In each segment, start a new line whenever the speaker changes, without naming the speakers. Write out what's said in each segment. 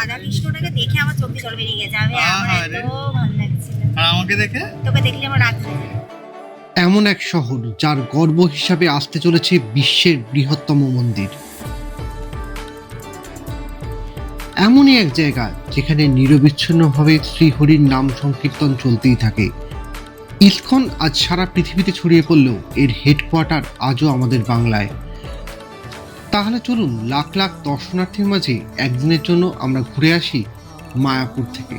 রাধা কৃষ্ণটাকে দেখে আমার চোখে জল বেরিয়ে গেছে। আমি আমার এত ভালো লাগছিল।
আর আমাকে দেখে?
তোকে দেখলে আমার রাগ হয়ে যায়।
এমন এক শহর যার গর্ব হিসাবে আসতে চলেছে বিশ্বের বৃহত্তম মন্দির। এমনই এক জায়গা যেখানে নিরবিচ্ছিন্নভাবে শ্রীহরির নাম সংকীর্তন চলতেই থাকে। ইসকন আজ সারা পৃথিবীতে ছড়িয়ে পড়লেও এর হেডকোয়ার্টার আজও আমাদের বাংলায়। তাহলে চলুন লাখ লাখ দর্শনার্থীর মাঝে একদিনের জন্য আমরা ঘুরে আসি মায়াপুর থেকে।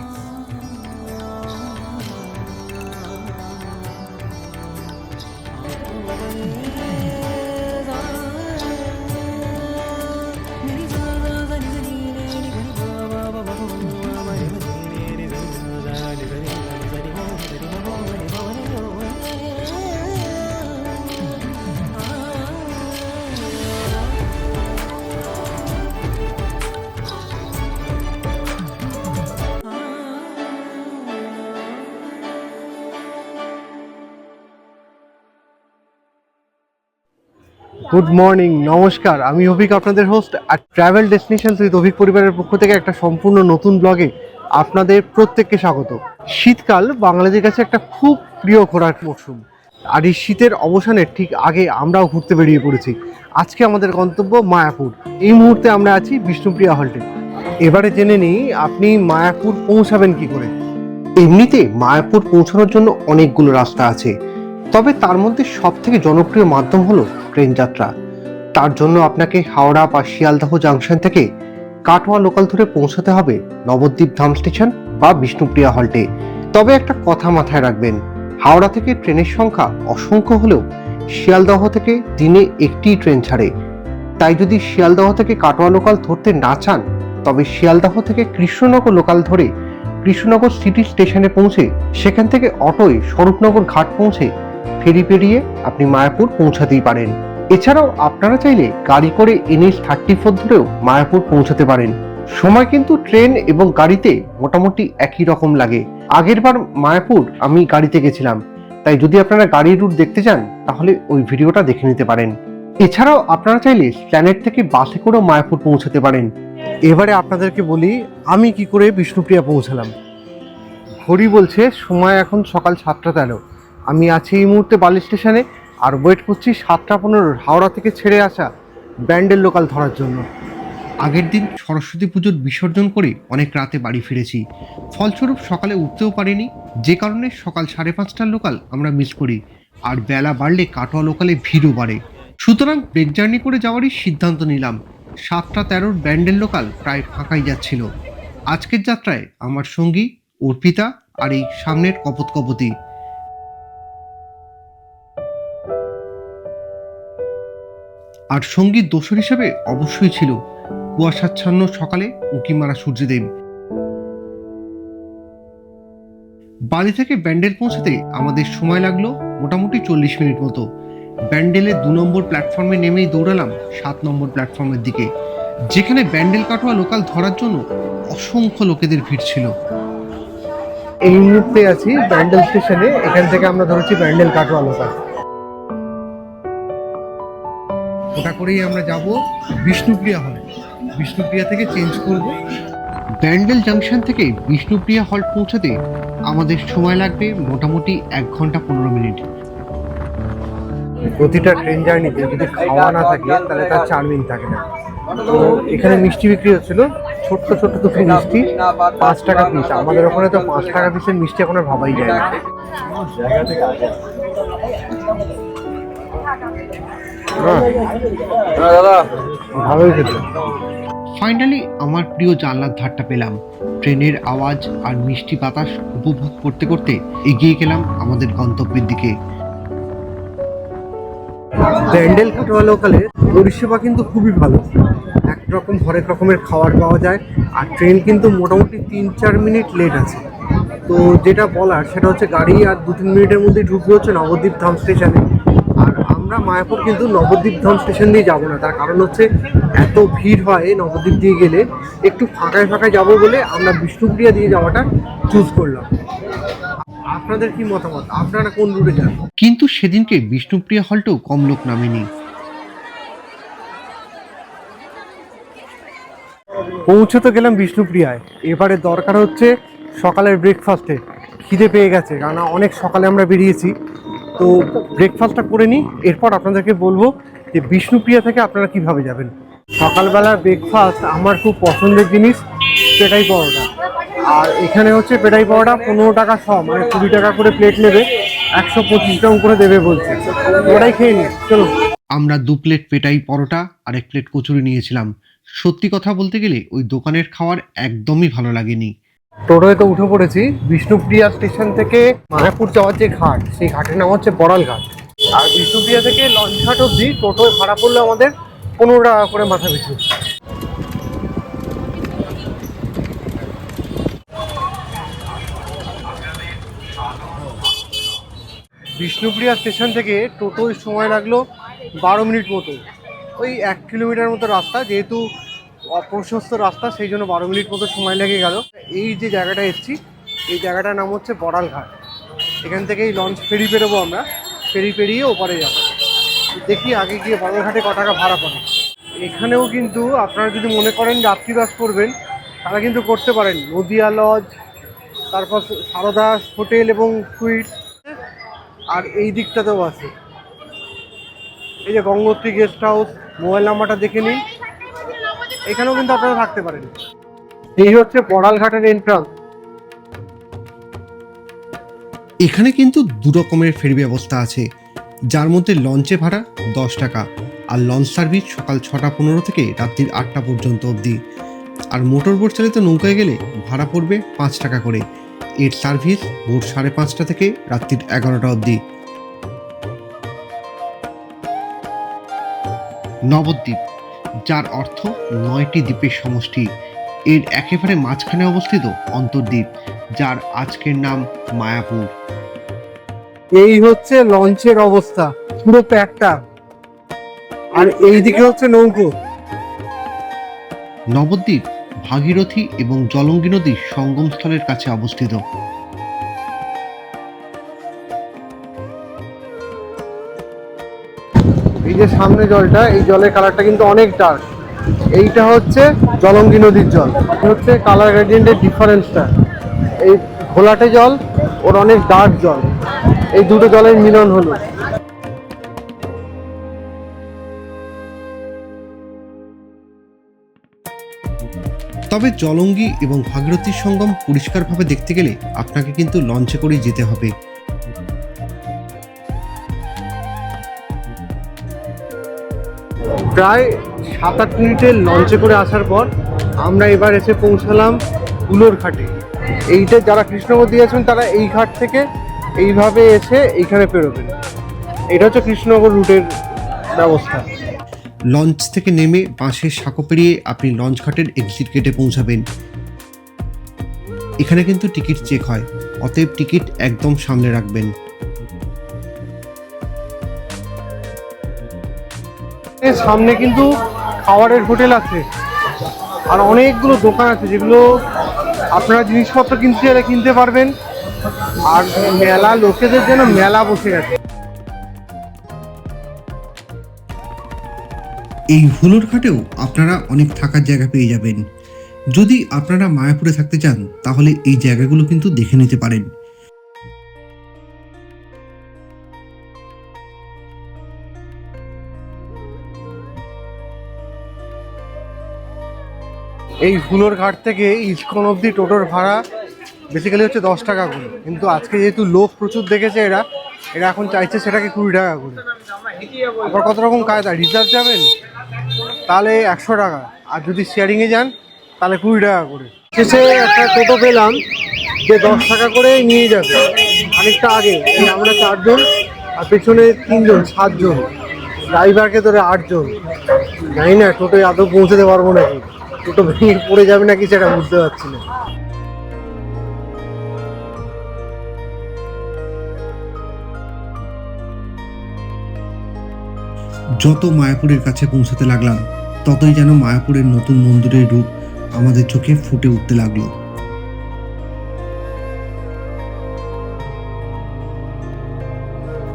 গুড মর্নিং, নমস্কার। আমি অভিক, আপনাদের হোস্ট। আর ট্রাভেল ডেস্টিনেশনস উইথ অভিক পরিবারের পক্ষ থেকে একটা সম্পূর্ণ নতুন ব্লগে আপনাদের প্রত্যেককে স্বাগত। শীতকাল বাঙালিদের কাছে একটা খুব প্রিয় ঘোরার মরশুম, আর এই শীতের অবসানের ঠিক আগে আমরাও ঘুরতে বেরিয়ে পড়েছি। আজকে আমাদের গন্তব্য মায়াপুর। এই মুহূর্তে আমরা আছি বিষ্ণুপ্রিয়া হল্টে। এবারে জেনে নিই আপনি মায়াপুর পৌঁছাবেন কি করে। এমনিতে মায়াপুর পৌঁছানোর জন্য অনেকগুলো রাস্তা আছে, তবে তার মধ্যে সব থেকে জনপ্রিয় মাধ্যম হলো ট্রেন যাত্রা। তার জন্য আপনাকে হাওড়া বা শিয়ালদহ জাংশন থেকে কাটোয়া লোকাল ধরে পৌঁছাতে হবে নবদ্বীপ ধাম স্টেশন বা বিষ্ণুপ্রিয়া হল্টে। তবে একটা কথা মাথায় রাখবেন, হাওড়া থেকে ট্রেনের সংখ্যা অসংখ্য হলেও শিয়ালদহ থেকে দিনে একটি ট্রেন ছাড়ে। তাই যদি শিয়ালদহ থেকে কাটোয়া লোকাল ধরতে না চান, তবে শিয়ালদহ থেকে কৃষ্ণনগর লোকাল ধরে কৃষ্ণনগর সিটি স্টেশনে পৌঁছে সেখান থেকে অটোয় স্বরূপনগর ঘাট পৌঁছে ফেরি পেরিয়ে আপনি মায়াপুর পৌঁছাতেই পারেন। এছাড়াও আপনারা চাইলে গাড়ি করে NH-34 ধরেও মায়াপুর পৌঁছাতে পারেন। সময় কিন্তু ট্রেন এবং গাড়িতে মোটামুটি একই রকম লাগে। আগের বার মায়াপুর আমি গাড়িতে গেছিলাম, তাই যদি আপনারা গাড়ির রুট দেখতে চান তাহলে ওই ভিডিওটা দেখে নিতে পারেন। এছাড়াও আপনারা চাইলে প্ল্যানেট থেকে বাসে করেও মায়াপুর পৌঁছাতে পারেন। এবারে আপনাদেরকে বলি আমি কি করে বিষ্ণুপ্রিয়া পৌঁছালাম। ঘড়ি বলছে সময় এখন সকাল 7:13। আমি আছি এই মুহূর্তে বালি স্টেশনে আর ওয়েট করছি 7:15 হাওড়া থেকে ছেড়ে আসা ব্যান্ডেল লোকাল ধরার জন্য। আগের দিন সরস্বতী পুজোর বিসর্জন করে অনেক রাতে বাড়ি ফিরেছি, ফলস্বরূপ সকালে উঠতেও পারিনি, যে কারণে সকাল 5:30টার লোকাল আমরা মিস করি। আর বেলা বাড়লে কাটোয়া লোকালে ভিড়ও বাড়ে, সুতরাং ব্রেক জার্নি করে যাওয়ারই সিদ্ধান্ত নিলাম। 7:13 ব্যান্ডেল লোকাল প্রায় ফাঁকাই যাচ্ছিল। আজকের যাত্রায় আমার সঙ্গী অর্পিতা আর এই সামনের কপোতকপতি। আর সঙ্গীত দোসর হিসেবে অবশ্যই ছিল কুয়াশাচ্ছন্ন সকালে উঁকি মারা সূর্যদেব। বালি থেকে ব্যান্ডেল পৌঁছাতে আমাদের সময় লাগলো মোটামুটি 40 মিনিট মতো। ব্যান্ডেলে 2 নম্বর প্ল্যাটফর্মে নেমেই দৌড়ালাম 7 নম্বর প্ল্যাটফর্মের দিকে, যেখানে ব্যান্ডেল কাটোয়া লোকাল ধরার জন্য অসংখ্য লোকেদের ভিড় ছিল। এই মুহূর্তে আছি ব্যান্ডেল স্টেশনে, এখান থেকে আমরা ধরেছি ব্যান্ডেল কাটোয়া লোকাল। ওটা করেই আমরা যাব বিষ্ণুপ্রিয়া হলে। বিষ্ণুপ্রিয়া থেকে চেঞ্জ করব। ব্যান্ডেল জাংশন থেকে বিষ্ণুপ্রিয়া হল পৌঁছাতে আমাদের সময় লাগবে মোটামুটি 1 ঘন্টা 15 মিনিট। প্রতিটা ট্রেন জার্নিতে যদি খাওয়া না থাকে তাহলে তার চার্মিং থাকে না। তো এখানে মিষ্টি বিক্রি হচ্ছিল, ছোট্ট ছোট্ট দুটো মিষ্টি 5 টাকা পিস। আমাদের ওখানে তো 5 টাকা পিসের মিষ্টি এখন আর ভাবাই যায় না। ভালোই খেতে। ফাইনালি আমার প্রিয় জানলার ধারটা পেলাম। ট্রেনের আওয়াজ আর মিষ্টি বাতাস উপভোগ করতে করতে এগিয়ে গেলাম আমাদের গন্তব্যের দিকে। ব্যান্ডেল কাটোয়া লোকালের পরিষেবা কিন্তু খুবই ভালো, একরকম হরেক রকমের খাবার পাওয়া যায়। আর ট্রেন কিন্তু মোটামুটি 3-4 মিনিট লেট আছে। তো যেটা বলার সেটা হচ্ছে গাড়ি আর 2-3 মিনিটের মধ্যেই ঢুকবে হচ্ছে নবদ্বীপ ধাম স্টেশনে। আর আমরা মায়াপুর কিন্তু নবদ্বীপ ধাম স্টেশন দিয়ে যাবো না, তার কারণ হচ্ছে এত ভিড় হয় নবদ্বীপ দিয়ে গেলে। একটু ফাঁকায় ফাঁকায় যাবো বলে আমরা বিষ্ণুপ্রিয়া দিয়ে যাওয়াটা চুজ করলাম। আপনাদের কি মতামত, আপনারা কোন রুটে যান? কিন্তু সেদিনকে বিষ্ণুপ্রিয়া হলটেও কম লোক নামেনি। পৌঁছে তো গেলাম বিষ্ণুপ্রিয়ায়। এবারে দরকার হচ্ছে সকালের ব্রেকফাস্টে। খিদে পেয়ে গেছে, কারণ অনেক সকালে আমরা বেরিয়েছি। তো ব্রেকফাস্টটা করে নিই, এরপর আপনাদেরকে বলবো যে বিষ্ণুপ্রিয়া থেকে আপনারা কিভাবে যাবেন। সকালবেলার ব্রেকফাস্ট আমার খুব পছন্দের জিনিস পেটাই পরোটা। আর এখানে হচ্ছে পেটাই পরোটা 15 টাকা শ, মানে 20 টাকা করে প্লেট নেবে, 125 গ্রাম করে দেবে বলছে। ওটাই খেয়ে নিই, চলুন। আমরা 2 প্লেট পেটাই পরোটা আর 1 প্লেট কচুরি নিয়েছিলাম। সত্যি কথা বলতে গেলে ওই দোকানের খাবার একদমই ভালো লাগেনি। টোটোয় তো উঠে পড়েছি। বিষ্ণুপ্রিয়া স্টেশন থেকে মায়াপুর যাওয়ার যে ঘাট, সেই ঘাটের নাম হচ্ছে বড়াল ঘাট। আর বিষ্ণুপ্রিয়া থেকে লঞ্চঘাট অবধি টোটোয় ভাড়া পড়লো আমাদের 15 টাকা করে মাথা পিছু। বিষ্ণুপ্রিয়া স্টেশন থেকে টোটোয় সময় লাগলো 12 মিনিট মতো। ওই 1 কিলোমিটার মতো রাস্তা, যেহেতু অপ্রশস্ত রাস্তা সেই জন্য 12 মিনিট মতো সময় লেগে গেল। এই যে জায়গাটা এসেছি, এই জায়গাটার নাম হচ্ছে বড়াল ঘাট। এখান থেকেই লঞ্চ ফেরি পেরোবো আমরা, ফেরি পেরিয়ে ওপারে যাবো। দেখি আগে গিয়ে বড়াল ঘাটে ক টাকা ভাড়া পড়ে। এখানেও কিন্তু আপনারা যদি মনে করেন রাত্রিবাস করবেন, তারা কিন্তু করতে পারেন। নদিয়া লজ, তারপর সারদা হোটেল এবং সুইট, আর এই দিকটাতেও আছে। এই যে গঙ্গোত্রী গেস্ট হাউস, মোবাইল নাম্বারটা দেখে নিন, এখানেও কিন্তু আপনারা থাকতে পারেন। এই হচ্ছে বড়াল ঘাটের এন্ট্রান্স। এখানে কিন্তু 2 রকমের ফেরি ব্যবস্থা আছে, যার মধ্যে লঞ্চে ভাড়া 10 টাকা, আর লঞ্চ সার্ভিস সকাল 6টা 15 থেকে রাত্রির 8টা পর্যন্ত অবধি। আর মোটর বোট চালিত নৌকায় গেলে ভাড়া পড়বে 5 টাকা করে। এর সার্ভিস ভোর 5:30 থেকে রাত্রির 11টা অবধি। নবদ্বীপ, যার অর্থ 9টি দ্বীপের সমষ্টি, এর একেবারে মাঝখানে অবস্থিত অন্তর্দ্বীপ, যার আজকের নাম মায়াপুর। এই হচ্ছে লঞ্চের অবস্থা, পুরো প্যাকটা। আর এইদিকে হচ্ছে নৌকো। নবদ্বীপ ভাগীরথী এবং জলঙ্গি নদীর সঙ্গমস্থলের কাছে অবস্থিত। এই যে সামনে জলটা, এই জলের কালারটা কিন্তু অনেক ডার্ক। এইটা হচ্ছে জলঙ্গি নদীর জল। হচ্ছে কালার গ্রেডিয়েন্টের ডিফারেন্সটা। এই ঘোলাটে জল ওর অনেক ডার্ক জল, এই দুটো জলের মিলন হলো। তবে জলঙ্গি এবং ভাগীরথীর সঙ্গম পরিষ্কারভাবে দেখতে গেলে আপনাকে কিন্তু লঞ্চে করেই যেতে হবে। প্রায় 7-8 মিনিটের লঞ্চে করে আসার পর আমরা এবার এসে পৌঁছালাম হুলোর ঘাটে। এইটা যারা কৃষ্ণনগর দিয়ে আছেন তারা এই ঘাট থেকে এইভাবে এসে এইখানে পেরোবেন। এটা হচ্ছে কৃষ্ণনগর রুটের ব্যবস্থা। লঞ্চ থেকে নেমে বাঁশের সাঁকো পেরিয়ে আপনি লঞ্চ ঘাটের এক্সিট গেটে পৌঁছাবেন। এখানে কিন্তু টিকিট চেক হয়, অতএব টিকিট একদম সামনে রাখবেন। সামনে কিন্তু খাবারের হোটেল আছে আর অনেকগুলো দোকান আছে, যেগুলো আপনারা জিনিসপত্র কিনতে গেলে কিনতে পারবেন। আর মেলা, লোকেদের জন্য মেলা বসে গেছে। এই হুলোর ঘাটেও আপনারা অনেক থাকার জায়গা পেয়ে যাবেন। যদি আপনারা মায়াপুরে থাকতে চান তাহলে এই জায়গাগুলো কিন্তু দেখে নিতে পারেন। এই হুলোর ঘাট থেকে ইস্কন অবধি টোটোর ভাড়া বেসিক্যালি হচ্ছে 10 টাকা করে, কিন্তু আজকে যেহেতু লোক প্রচুর দেখেছে এরা এখন চাইছে সেটাকে 20 টাকা করে। আবার কত রকম কায়দা, রিজার্ভ যাবেন তাহলে 100 টাকা, আর যদি শেয়ারিংয়ে যান তাহলে 20 টাকা করে। শেষে একটা টোটো পেলাম যে 10 টাকা করে নিয়ে যাবে। অনেকটা আগে আমরা 4 জন আর পেছনে 3 জন, 7 জন, ড্রাইভারকে ধরে 8 জন। জানি না টোটোয় আদৌ পৌঁছাতে পারবো নাকি, টোটো ভেঙে পড়ে যাবে নাকি সেটা বুঝতে পারছি না। যত মায়াপুরের কাছে পৌঁছাতে লাগলাম ততই যেন মায়াপুরের নতুন মন্দিরের রূপ আমাদের চোখে ফুটে উঠতে লাগলো।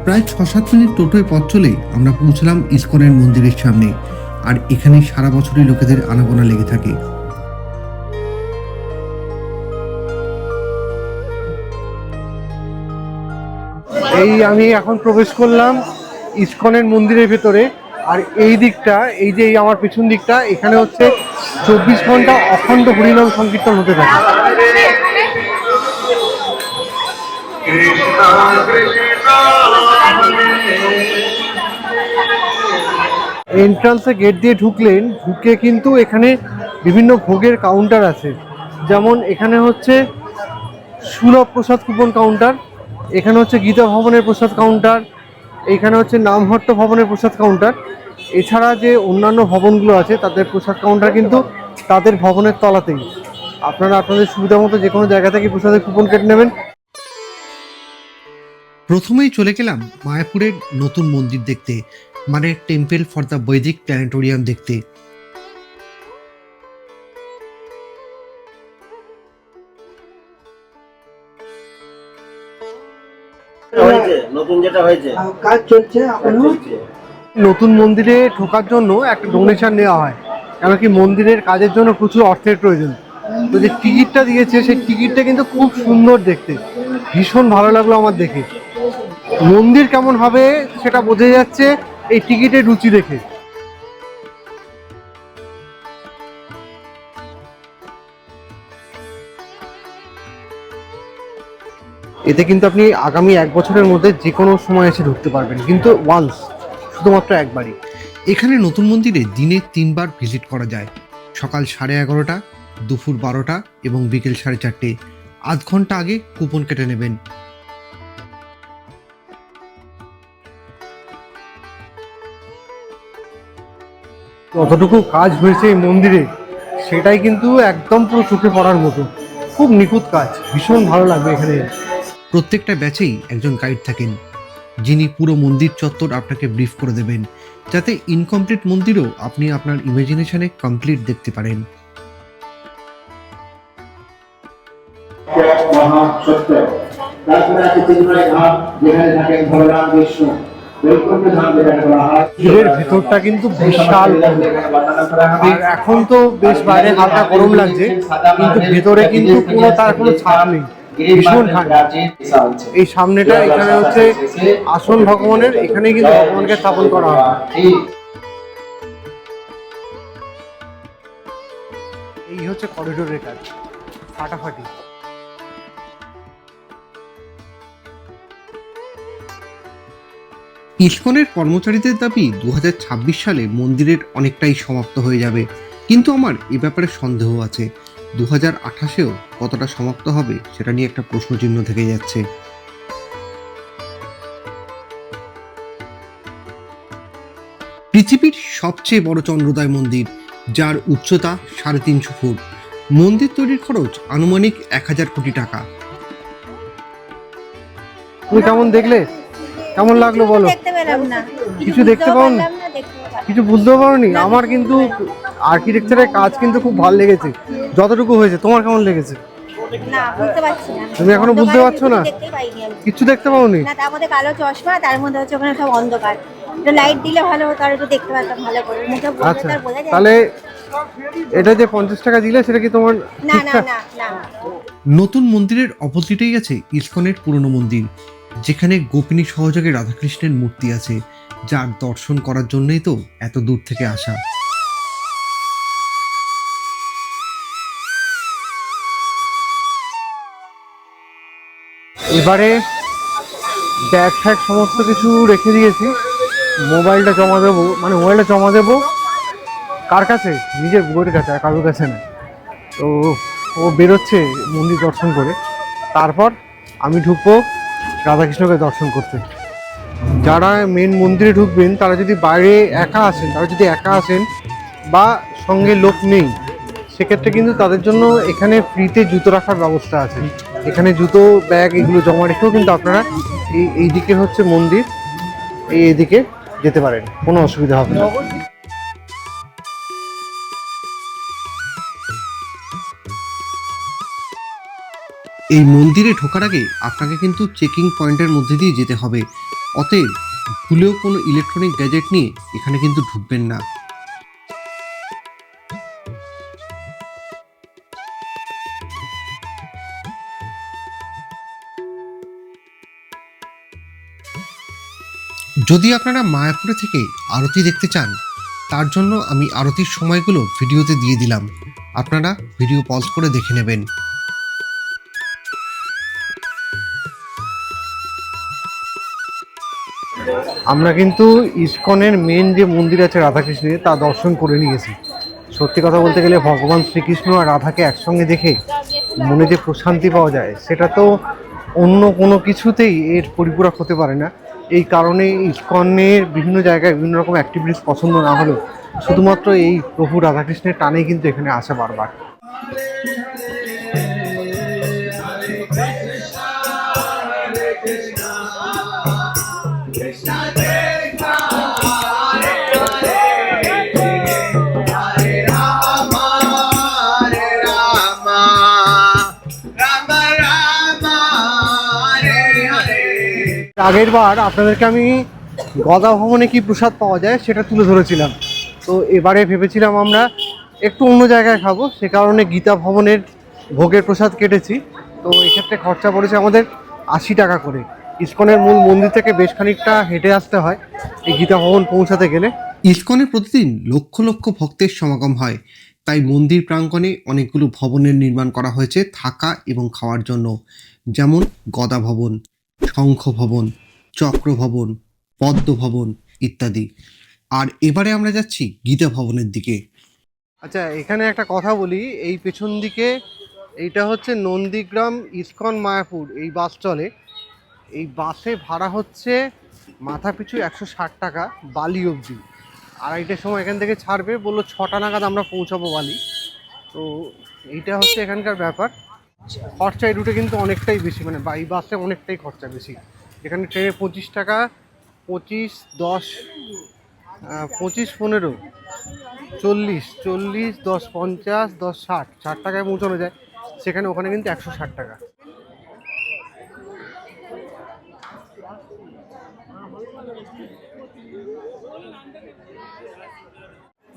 প্রায় 6-7 মিনিট টোটোয় পথ চলে আমরা পৌঁছলাম ইস্কনের মন্দিরের সামনে। আর এখানে সারা বছরই লোকেদের আনাগোনা লেগে থাকে। এই আমি এখন প্রবেশ করলাম ইসকনের মন্দিরের ভেতরে। আর এই দিকটা, এই যে এই আমার পেছন দিকটা, এখানে হচ্ছে 24 ঘন্টা অখণ্ড হরিনাম সংকীর্তন হতে থাকে। এন্ট্রান্সে গেট দিয়ে ঢুকলেন, ঢুকে কিন্তু এখানে বিভিন্ন ভোগের কাউন্টার আছে। যেমন এখানে হচ্ছে সুলভ প্রসাদ কুপন কাউন্টার, এখানে হচ্ছে গীতা ভবনের প্রসাদ কাউন্টার, এখানে হচ্ছে নামহট্ট ভবনের প্রসাদ কাউন্টার। এছাড়া যে অন্যান্য ভবনগুলো আছে তাদের প্রসাদ কাউন্টার কিন্তু তাদের ভবনের তলাতেই। আপনারা আপনাদের সুবিধা মতো যে কোনো জায়গা থেকে প্রসাদের কুপন কেটে নেবেন।
প্রথমেই চলে গেলাম মায়াপুরের নতুন মন্দির দেখতে, মানে টেম্পল ফর দ্য বৈদিক প্ল্যানেটোরিয়াম দেখতে।
নতুন যেটা হয়েছে
কাজ চলছে এখনো।
নতুন মন্দিরে ঢোকার জন্য একটা ডোনেশন নেওয়া হয়, কেন কি মন্দিরের কাজের জন্য প্রচুর অর্থের প্রয়োজন। তো যে টিকিটটা দিয়েছে সেই টিকিটটা কিন্তু খুব সুন্দর দেখতে, ভীষণ ভালো লাগলো আমার দেখে। মন্দির কেমন হবে সেটা বোঝা যাচ্ছে এই টিকিটের রুচি দেখে। এতে কিন্তু আপনি আগামী 1 বছরের মধ্যে যে কোনো সময় এসে ঢুকতে পারবেন, কিন্তু ওয়ান্স, শুধুমাত্র একবারই।
এখানে নতুন মন্দিরে দিনে 3বার ভিজিট করা যায়, সকাল 11:30, দুপুর 12টা এবং বিকেল 4:30। আধ ঘন্টা আগে কুপন কেটে নেবেন।
যতটুকু কাজ হয়েছে এই মন্দিরে সেটাই কিন্তু একদম পুরো চোখে পড়ার মতো, খুব নিখুঁত কাজ, ভীষণ ভালো লাগবে এখানে।
প্রত্যেকটা ব্যাচেই একজন গাইড থাকেন, যিনি পুরো মন্দির চত্বর আপনাকে ব্রিফ করে দেবেন, যাতে ইনকমপ্লিট মন্দিরও আপনি আপনার ইমাজিনেশনে কমপ্লিট দেখতে পারেন।
মন্দিরের ভেতরটা কিন্তু বিশাল, আর এখন তো বেশ বাইরে হালকা গরম লাগছে, কিন্তু ভেতরে কিন্তু তার কোনো ছাপ নেই, ভীষণ ঠান্ডা। এই সামনেটা, এখানে হচ্ছে আসন ভগবানের, এখানে কিন্তু ভগবানকে স্থাপন করা হয়। এই হচ্ছে করিডোরের কাজ, ফাটাফাটি।
ইসকনের কর্মচারীদের দাবি 2026 সালে মন্দিরের অনেকটাই সমাপ্ত হয়ে যাবে, কিন্তু আমার এ ব্যাপারে সন্দেহ আছে। 2028-এও কতটা সমাপ্ত হবে সেটা নিয়ে একটা প্রশ্নচিহ্ন থেকে যাচ্ছে। পৃথিবীর সবচেয়ে বড় চন্দ্রোদয় মন্দির, যার উচ্চতা 350 ফুট। মন্দির তৈরির খরচ আনুমানিক 1000 কোটি টাকা।
তুমি কেমন দেখলে, কেমন লাগলো বলো?
দেখতে পেলাম না,
কিছু দেখতে পাওনি? কিছু বুঝতেও পারোনি? আমার কিন্তু আর্কিটেকচারের কাজ কিন্তু খুব ভালো লেগেছে যতটুকু হয়েছে। তোমার কেমন লেগেছে?
না, বুঝতে পারছি না।
তুমি এখনো বুঝতে পারছো না?
দেখতেই পাইনি আমি।
কিছু দেখতে পাওনি?
না, তার মধ্যে কালো চশমা, তার মধ্যে হচ্ছে ওখানে সব অন্ধকার। একটু লাইট দিলে ভালো হতো, আর একটু দেখতে পারতাম ভালো করে। মুখে বললে
আচ্ছা,
তো আর বোঝা যায়
তাহলে এটা যে 50 টাকা দিলে সেটা কি তোমার
না। না
ঠিকঠাক?
না না না।
নতুন মন্দিরের অপোজিটেই আছে ইসকনের পুরনো মন্দির, যেখানে গোপিনী সহযোগে রাধাকৃষ্ণের মূর্তি আছে, যার দর্শন করার জন্যই তো এত দূর থেকে আসা।
এবারে ব্যাগ ফ্যাগ সমস্ত কিছু রেখে দিয়েছি। মোবাইলটা জমা দেবো, মানে মোবাইলটা জমা দেবো কার কাছে? নিজের বউয়ের কাছে, আর কারোর কাছে না। তো ও বেরোচ্ছে মন্দির দর্শন করে, তারপর আমি ঢুকবো রাধাকৃষ্ণকে দর্শন করতে। যারা মেন মন্দিরে ঢুকবেন তারা যদি বাইরে একা আসেন বা সঙ্গে লোক নেই, সেক্ষেত্রে কিন্তু তাদের জন্য এখানে ফ্রিতে জুতো রাখার ব্যবস্থা আছে। এখানে জুতো, ব্যাগ এগুলো জমা রেখেও কিন্তু আপনারা এই দিকে হচ্ছে মন্দির, এইদিকে যেতে পারেন, কোনো অসুবিধা হবে না।
এই মন্দিরে ঢোকার আগে আপনাকে কিন্তু চেকিং পয়েন্টের মধ্যে দিয়ে যেতে হবে, অতএব ভুলেও কোনো ইলেকট্রনিক গ্যাজেট নিয়ে এখানে কিন্তু ঢুকবেন না। যদি আপনারা মায়াপুরে থেকে আরতি দেখতে চান, তার জন্য আমি আরতির সময়গুলো ভিডিওতে দিয়ে দিলাম, আপনারা ভিডিও পজ করে দেখে নেবেন।
আমরা কিন্তু ইসকনের মেন যে মন্দির আছে রাধাকৃষ্ণের, তা দর্শন করে নিয়েছি। সত্যি কথা বলতে গেলে ভগবান শ্রীকৃষ্ণ আর রাধাকে একসঙ্গে দেখে মনে যে প্রশান্তি পাওয়া যায়, সেটা তো অন্য কোনো কিছুতেই এর পরিপূরক হতে পারে না। এই কারণে ইসকনের বিভিন্ন জায়গায় বিভিন্ন রকম অ্যাক্টিভিটিস পছন্দ না হলেও শুধুমাত্র এই প্রভু রাধাকৃষ্ণের টানেই কিন্তু এখানে আসা বারবার। আগের বার আপনাদেরকে আমি গদা ভবনে কি প্রসাদ পাওয়া যায় সেটা তুলে ধরেছিলাম। তো এবারে ভেবেছিলাম আমরা একটু অন্য জায়গায় খাবো, সে কারণে গীতা ভবনের ভোগের প্রসাদ কেটেছি। তো এক্ষেত্রে খরচা পড়েছে আমাদের 80 টাকা করে। ইসকনের মূল মন্দির থেকে বেশ খানিকটা হেঁটে আসতে হয় এই গীতা ভবন পৌঁছাতে গেলে।
ইসকনে প্রতিদিন লক্ষ লক্ষ ভক্তের সমাগম হয়, তাই মন্দির প্রাঙ্গণে অনেকগুলো ভবনের নির্মাণ করা হয়েছে থাকা এবং খাওয়ার জন্য, যেমন গদা ভবন, শঙ্খ ভবন, চক্র ভবন, পদ্ম ভবন ইত্যাদি। আর এবারে আমরা যাচ্ছি গীতা ভবনের দিকে।
আচ্ছা, এখানে একটা কথা বলি, এই পেছন দিকে এইটা হচ্ছে নন্দীগ্রাম ইসকন মায়াপুর এই বাস চলে। এই বাসে ভাড়া হচ্ছে মাথা পিছু 160 টাকা বালি অবধি। 2:30টার সময় এখান থেকে ছাড়বে, বললো 6টা নাগাদ আমরা পৌঁছাবো বালি। তো এইটা হচ্ছে এখানকার ব্যাপার। খরচা এই রুটে কিন্তু অনেকটাই বেশি, মানে এই বাসে অনেকটাই খরচা বেশি। এখানে ট্রেনে 25 টাকা, 25, 10, 25, 15, 40, 40, 10, 50, 10, 60 টাকায় পৌঁছানো যায়। সেখানে ওখানে কিন্তু 160 টাকা।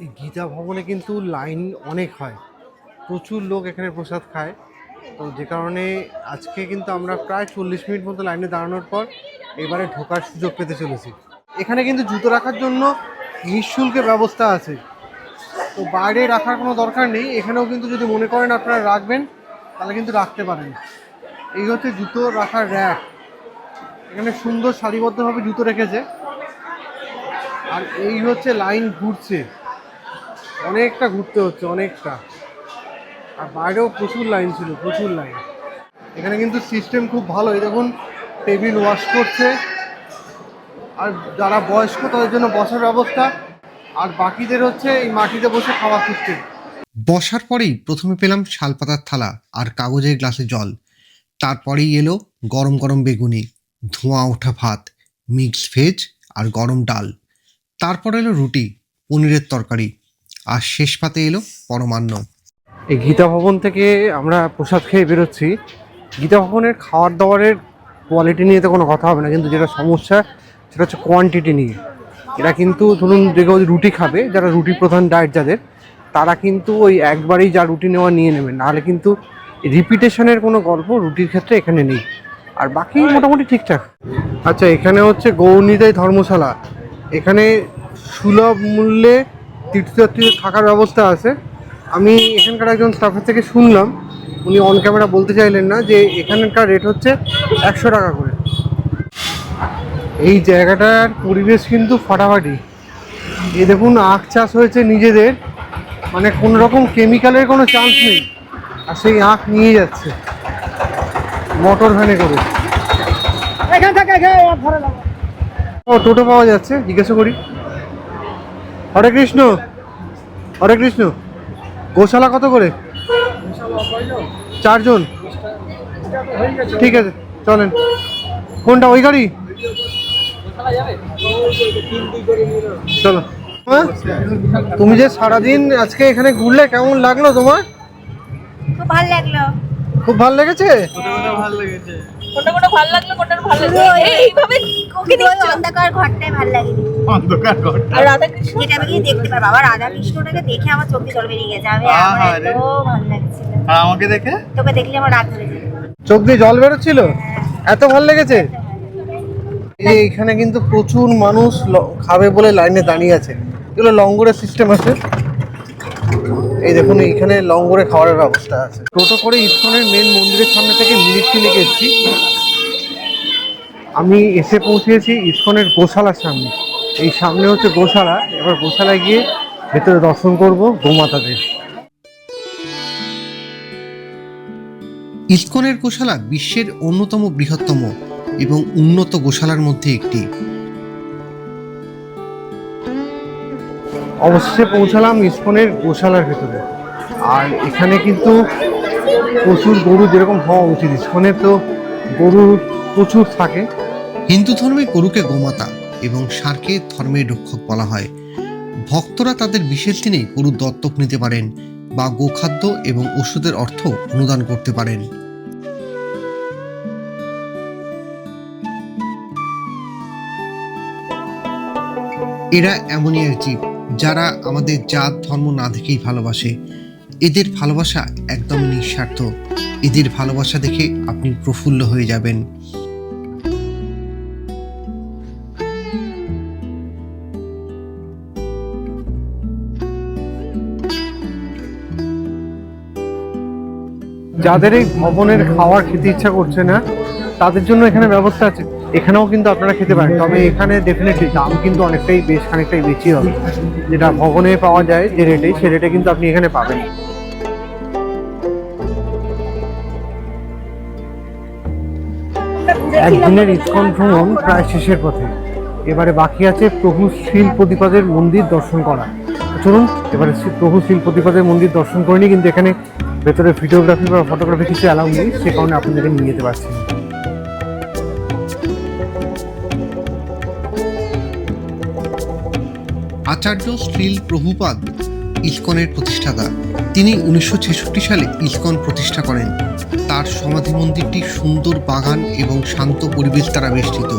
এই গীতা ভবনে কিন্তু লাইন অনেক হয়, প্রচুর লোক এখানে প্রসাদ খায়। তো যে কারণে আজকে কিন্তু আমরা প্রায় 40 মিনিট মতো লাইনে দাঁড়ানোর পর এবারে ঢোকার সুযোগ পেতে চলেছি। এখানে কিন্তু জুতো রাখার জন্য নিঃশুল্কের ব্যবস্থা আছে, তো বাইরে রাখার কোনো দরকার নেই। এখানেও কিন্তু যদি মনে করেন আপনারা রাখবেন তাহলে কিন্তু রাখতে পারেন। এই হচ্ছে জুতো রাখার র্যাক, এখানে সুন্দর সারিবদ্ধভাবে জুতো রেখেছে। আর এই হচ্ছে লাইন ঘুরছে, অনেকটা ঘুরতে হচ্ছে, অনেকটা। আর বাইরেও প্রচুর লাইন ছিল, প্রচুর লাইন। এখানে কিন্তু সিস্টেম খুব ভালো, এই দেখুন টেবিল ওয়াশ করছে, আর যারা বয়স্ক তাদের জন্য বসার ব্যবস্থা, আর বাকিদের হচ্ছে এই মাটিতে বসে খাওয়া সিস্টেম।
বসার পরেই প্রথমে পেলাম শালপাতার থালা আর কাগজের গ্লাসে জল, তারপরেই এলো গরম গরম বেগুনি, ধোঁয়া ওঠা ভাত, মিক্স ভেজ আর গরম ডাল, তারপর এলো রুটি, পনিরের তরকারি, আর শেষ পাতে এলো পরমান্ন।
এই গীতা ভবন থেকে আমরা প্রসাদ খেয়ে বেরোচ্ছি। গীতা ভবনের খাওয়ার দাওয়ারের কোয়ালিটি নিয়ে তো কোনো কথা হবে না, কিন্তু যেটা সমস্যা সেটা হচ্ছে কোয়ান্টিটি নিয়ে। এরা কিন্তু ধরুন যে রুটি খাবে, যারা রুটি প্রধান ডায়েট যাদের, তারা কিন্তু ওই একবারেই যা রুটি নেওয়া নিয়ে নেবেন, নাহলে কিন্তু রিপিটেশনের কোনো গল্প রুটির ক্ষেত্রে এখানে নেই। আর বাকি মোটামুটি ঠিকঠাক। আচ্ছা, এখানে হচ্ছে গৌরনিতাই ধর্মশালা। এখানে সুলভ মূল্যে তীর্থযাত্রীদের থাকার ব্যবস্থা আছে। আমি এখানকার একজন স্টাফের থেকে শুনলাম, উনি অন ক্যামেরা বলতে চাইলেন না, যে এখানকার রেট হচ্ছে 100 টাকা করে। এই জায়গাটার পরিবেশ কিন্তু ফাটাফাটি। এই দেখুন আখ চাষ হয়েছে নিজেদের, মানে কোনো রকম কেমিক্যালের কোনো চান্স নেই। আর সেই আখ নিয়ে যাচ্ছে মোটর ভ্যানে করে। ও টোটো পাওয়া যাচ্ছে, জিজ্ঞাসা করি। হরে কৃষ্ণ, হরে কৃষ্ণ। গোশালা কত করে? 4 জন? ঠিক আছে, চলেন। কোনটা, ওই গাড়ি? চলো। তুমি যে সারাদিন আজকে এখানে ঘুরলে, কেমন লাগলো তোমার?
খুব ভালো লাগলো।
খুব ভালো লেগেছে?
কোনটা ভালো লাগলো, কোনটা ভালো লাগলো এইভাবে ওকে
ওই অন্ধকার ঘরটাই ভালো লাগেনি।
অন্ধকার ঘরটা।
আর রাধাকৃষ্ণ
যেটা আমি দেখতে পারবো, আবার রাধাকৃষ্ণটাকে দেখে আমার চোখে জল বেরিয়ে গেছে। আমি আমার এত ভালো লাগছিল,
আর আমাকে দেখে?
তোকে দেখলে আমার রাগ ধরে যায়।
চোখ দিয়ে জল বেরোচ্ছিল, এত ভালো লেগেছে। এই এখানে কিন্তু প্রচুর মানুষ খাবে বলে লাইনে দাঁড়িয়ে আছে। এগুলো লঙ্গরের সিস্টেম আছে। এই দেখুন এইখানে লঙ্গরে খাওয়ার ব্যবস্থা আছে। টোটো করে ইসকনের মেন মন্দিরের সামনে থেকে মিনিট তিনেক এসেছি। আমি এসে পৌঁছেছি ইসকনের গোশালার সামনে। এই সামনে হচ্ছে গোশালা। এবার গোশালায় গিয়ে ভেতরে দর্শন করব গোমাতাদের।
ইসকনের গোশালা বিশ্বের অন্যতম বৃহত্তম এবং উন্নত গোশালার মধ্যে একটি।
অবশেষে পৌঁছালাম ইসকনের গোশালার ভেতরে। আর এখানে কিন্তু প্রচুর গরু, যেরকম হওয়া উচিত। ইসকনে তো গরু প্রচুর থাকে।
হিন্দু ধর্মে গরুকে গোমাতা এবং ষাঁড়কে ধর্মের রক্ষক বলা হয়। ভক্তরা তাদের বিশেষ দিনে গরু দত্তক নিতে পারেন বা গোখাদ্য এবং ওষুধের অর্থ অনুদান করতে পারেন। এরা এমনই এক জীব যারা আমাদের জাত ধর্ম না দেখেই ভালোবাসে। এদের ভালোবাসা একদম নিঃস্বার্থ। এদের ভালোবাসা দেখে আপনি প্রফুল্ল হয়ে যাবেন।
যাদের এই ভবনের খাবার খেতে ইচ্ছা করছে না তাদের জন্য এখানে ব্যবস্থা আছে। এখানেও কিন্তু আপনারা খেতে পারেন, তবে এখানে ডেফিনেটলি দাম কিন্তু অনেকটাই খানিকটাই বেশি হবে। যেটা ভবনে পাওয়া যায় যে রেটে, সে রেটে কিন্তু আপনি এখানে পাবেন। একদিনের ইসকন ভ্রমণ প্রায় শেষের পথে। এবারে বাকি আছে প্রভু শিলপ্রতিপাদের মন্দির দর্শন করা। চলুন এবারে প্রভু শিলপ্রতিপাদের মন্দির দর্শন করিনি, কিন্তু এখানে ভেতরে ভিডিওগ্রাফি বা ফটোগ্রাফি কিছু অ্যালাউ নেই, সে কারণে আপনাদেরকে নিয়ে যেতে পারছি না।
আচার্য শ্রীল প্রভুপাদ ইসকনের প্রতিষ্ঠাতা। তিনি 1966 সালে ইসকন প্রতিষ্ঠা করেন। তার সমাধি মন্দিরটি সুন্দর বাগান এবং শান্ত পরিবেশ দ্বারা বেষ্টিত।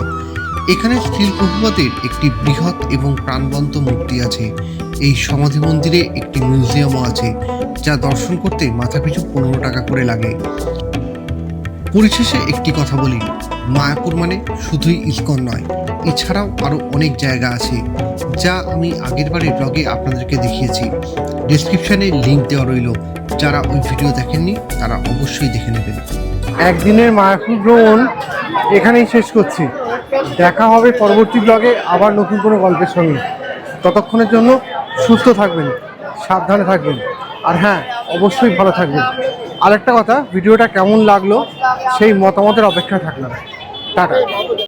এখানে শ্রীল প্রভুপাদের একটি বৃহৎ এবং প্রাণবন্ত মূর্তি আছে। এই সমাধি মন্দিরে একটি মিউজিয়ামও আছে, যা দর্শন করতে মাথাপিছু 15 টাকা করে লাগে। পরিশেষে একটি কথা বলি, মায়াপুর মানে শুধুই ইসকন নয়, এছাড়াও আরও অনেক জায়গা আছে যা আমি আগের বারের ব্লগে আপনাদেরকে দেখিয়েছি। ডেসক্রিপশনে লিঙ্ক দেওয়া রইল, যারা ওই ভিডিও দেখেননি তারা অবশ্যই দেখে নেবেন।
একদিনের মায়াপুর ভ্রমণ এখানেই শেষ করছি। দেখা হবে পরবর্তী ব্লগে আবার নতুন কোনো গল্পের সঙ্গে। ততক্ষণের জন্য সুস্থ থাকবেন, সাবধানে থাকবেন, আর হ্যাঁ অবশ্যই ভালো থাকবেন। আরেকটা কথা, ভিডিওটা কেমন লাগলো সেই মতামতের অপেক্ষা থাকলাম। টাটা।